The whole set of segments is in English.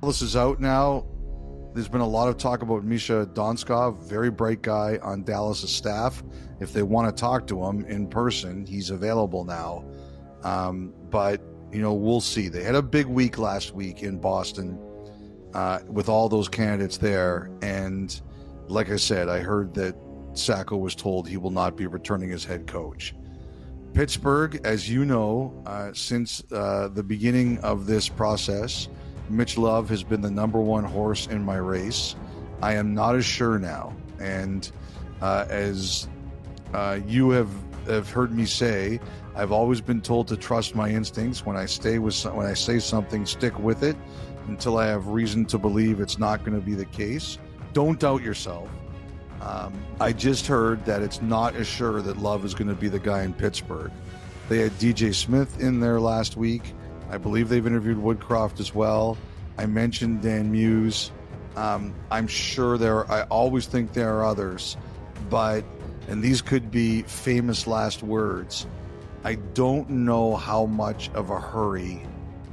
This is out now. There's been a lot of talk about Misha Donskov, very bright guy on Dallas' staff. If they want to talk to him in person, he's available now. But, we'll see. They had a big week last week in Boston with all those candidates there. And like I said, I heard that Sacco was told he will not be returning as head coach. Pittsburgh, as you know, since the beginning of this process, Mitch Love has been the number one horse in my race. I am not as sure now. And as you have heard me say, I've always been told to trust my instincts. When I say something, stick with it until I have reason to believe it's not going to be the case. Don't doubt yourself. I just heard that it's not as sure that Love is going to be the guy in Pittsburgh. They had DJ Smith in there last week. I believe they've interviewed Woodcroft as well. I mentioned Dan Muse. I'm sure I always think there are others, and these could be famous last words. I don't know how much of a hurry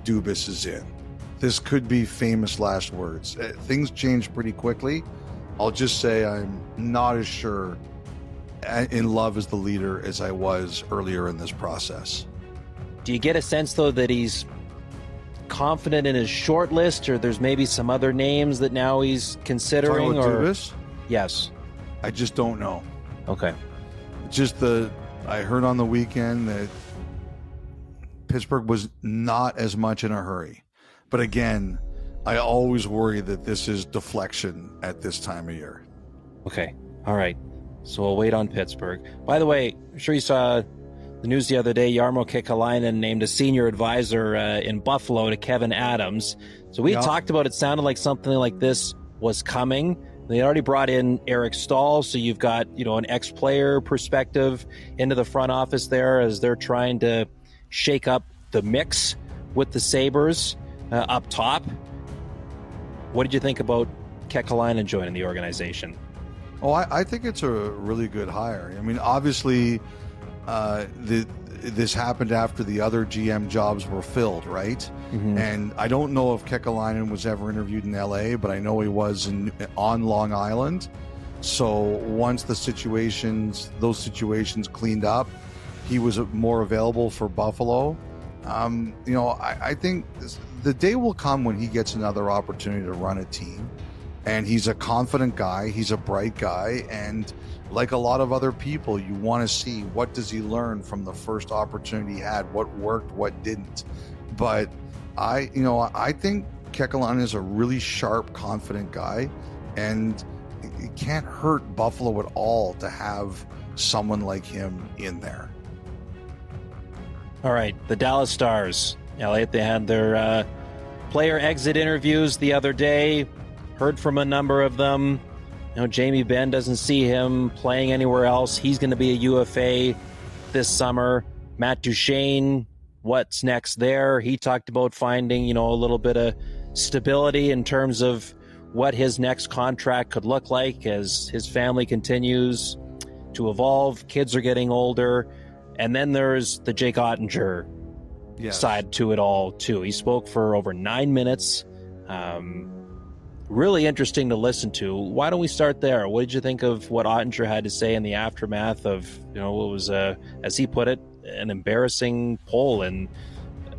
Dubas is in. This could be famous last words. Things change pretty quickly. I'll just say I'm not as sure in Love as the leader as I was earlier in this process. Do you get a sense, though, that he's confident in his short list, or there's maybe some other names that now he's considering? Talking about Dubas? Yes. I just don't know. Okay. I heard on the weekend that Pittsburgh was not as much in a hurry. But again, I always worry that this is deflection at this time of year. Okay. All right. So we'll wait on Pittsburgh. By the way, I'm sure you saw the news the other day. Jarmo Kekalainen named a senior advisor in Buffalo to Kevin Adams. So we talked about it. Sounded like something like this was coming. They already brought in Eric Stahl, so you've got an ex-player perspective into the front office there as they're trying to shake up the mix with the Sabres up top. What did you think about Kekalainen joining the organization? Oh, I think it's a really good hire. I mean, obviously, this happened after the other GM jobs were filled, right? Mm-hmm. And I don't know if Kekalainen was ever interviewed in LA, but I know he was on Long Island. So once those situations cleaned up, he was more available for Buffalo. I think the day will come when he gets another opportunity to run a team. And he's a confident guy. He's a bright guy. And like a lot of other people, you want to see what does he learn from the first opportunity he had, what worked, what didn't. But I think Kekalainen is a really sharp, confident guy. And it can't hurt Buffalo at all to have someone like him in there. All right, the Dallas Stars. Elliot, they had their player exit interviews the other day. Heard from a number of them. Jamie Benn doesn't see him playing anywhere else. He's going to be a UFA this summer. Matt Duchene, what's next there? He talked about finding, a little bit of stability in terms of what his next contract could look like as his family continues to evolve. Kids are getting older. And then there's the Jake Ottinger side to it all, too. He spoke for over 9 minutes. Really interesting to listen to. Why don't we start there? What did you think of what Ottinger had to say in the aftermath of, what was, as he put it, an embarrassing poll in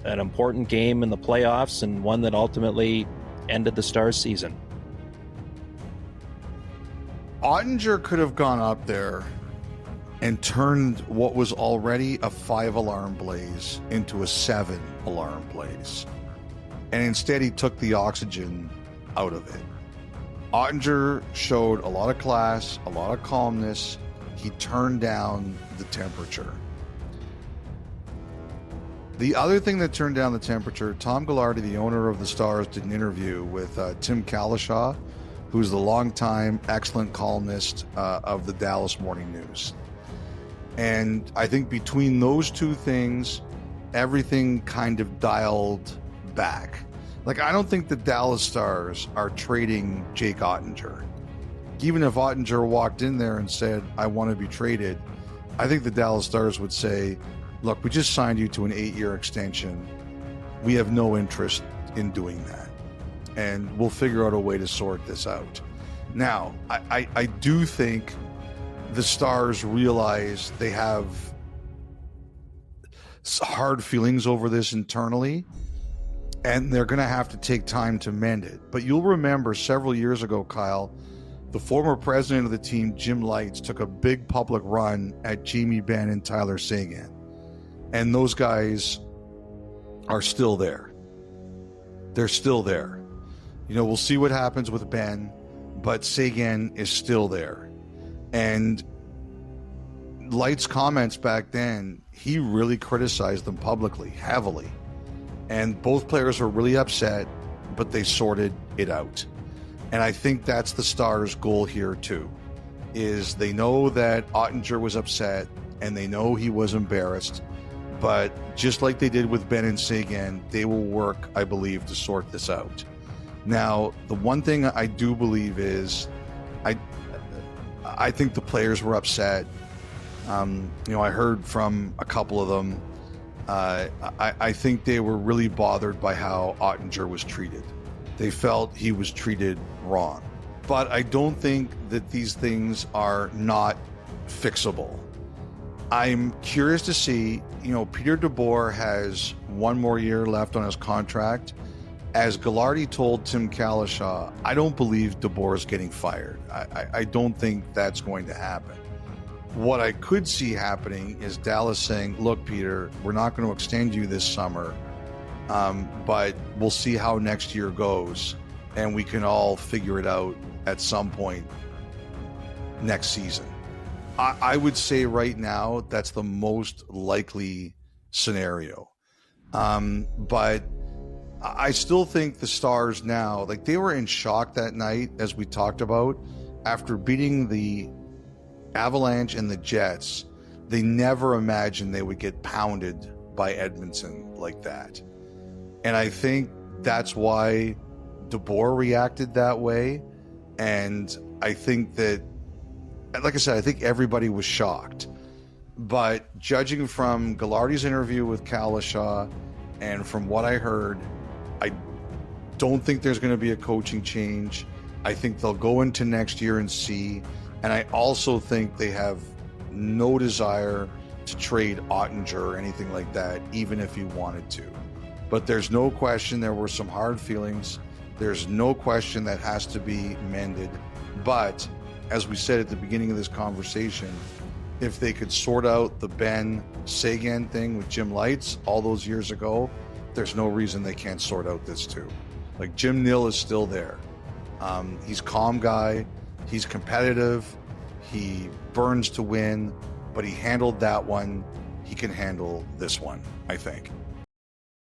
an important game in the playoffs and one that ultimately ended the Stars season? Ottinger could have gone up there and turned what was already a 5-alarm blaze into a 7-alarm blaze. And instead he took the oxygen out of it. Ottinger showed a lot of class, a lot of calmness. He turned down the temperature. The other thing that turned down the temperature, Tom Ghilardi, the owner of the Stars, did an interview with Tim Kalishaw, who's the longtime excellent columnist of the Dallas Morning News. And I think between those two things, everything kind of dialed back. I don't think the Dallas Stars are trading Jake Ottinger. Even if Ottinger walked in there and said, I want to be traded, I think the Dallas Stars would say, look, we just signed you to an 8-year extension. We have no interest in doing that. and we'll figure out a way to sort this out. Now, I do think the Stars realize they have hard feelings over this internally, and they're going to have to take time to mend it. But you'll remember several years ago, Kyle, the former president of the team, Jim Lights, took a big public run at Jamie Benn and Tyler Seguin. And those guys are still there. They're still there. You know, we'll see what happens with Ben, but Seguin is still there. And Lights' comments back then, he really criticized them publicly, heavily. And both players were really upset, but they sorted it out. And I think that's the Stars' goal here too, is they know that Ottinger was upset and they know he was embarrassed, but just like they did with Ben and Seguin, they will work, I believe, to sort this out. Now, the one thing I do believe is I think the players were upset. You know, I heard from a couple of them. I think they were really bothered by how Ottinger was treated. They felt he was treated wrong. But I don't think that these things are not fixable. I'm curious to see, you know, Peter DeBoer has one more year left on his contract. As Ghilardi told Tim Kalishaw, I don't believe DeBoer is getting fired. I don't think that's going to happen. What I could see happening is Dallas saying, look, Peter, we're not going to extend you this summer, but we'll see how next year goes, and we can all figure it out at some point next season. I would say right now that's the most likely scenario. But I still think the Stars now, like, they were in shock that night, as we talked about, after beating the Avalanche and the Jets. They never imagined they would get pounded by Edmonton like that. And I think that's why DeBoer reacted that way. And I think that, like I said, I think everybody was shocked. But judging from Ghilardi's interview with Kalishaw and from what I heard, I don't think there's going to be a coaching change. I think they'll go into next year and see. And I also think they have no desire to trade Ottinger or anything like that, even if he wanted to. But there's no question there were some hard feelings. There's no question that has to be mended. But as we said at the beginning of this conversation, if they could sort out the Ben Seguin thing with Jim Lights all those years ago, there's no reason they can't sort out this too. Like, Jim Nill is still there. He's a calm guy. He's competitive. He burns to win, but he handled that one. He can handle this one, I think.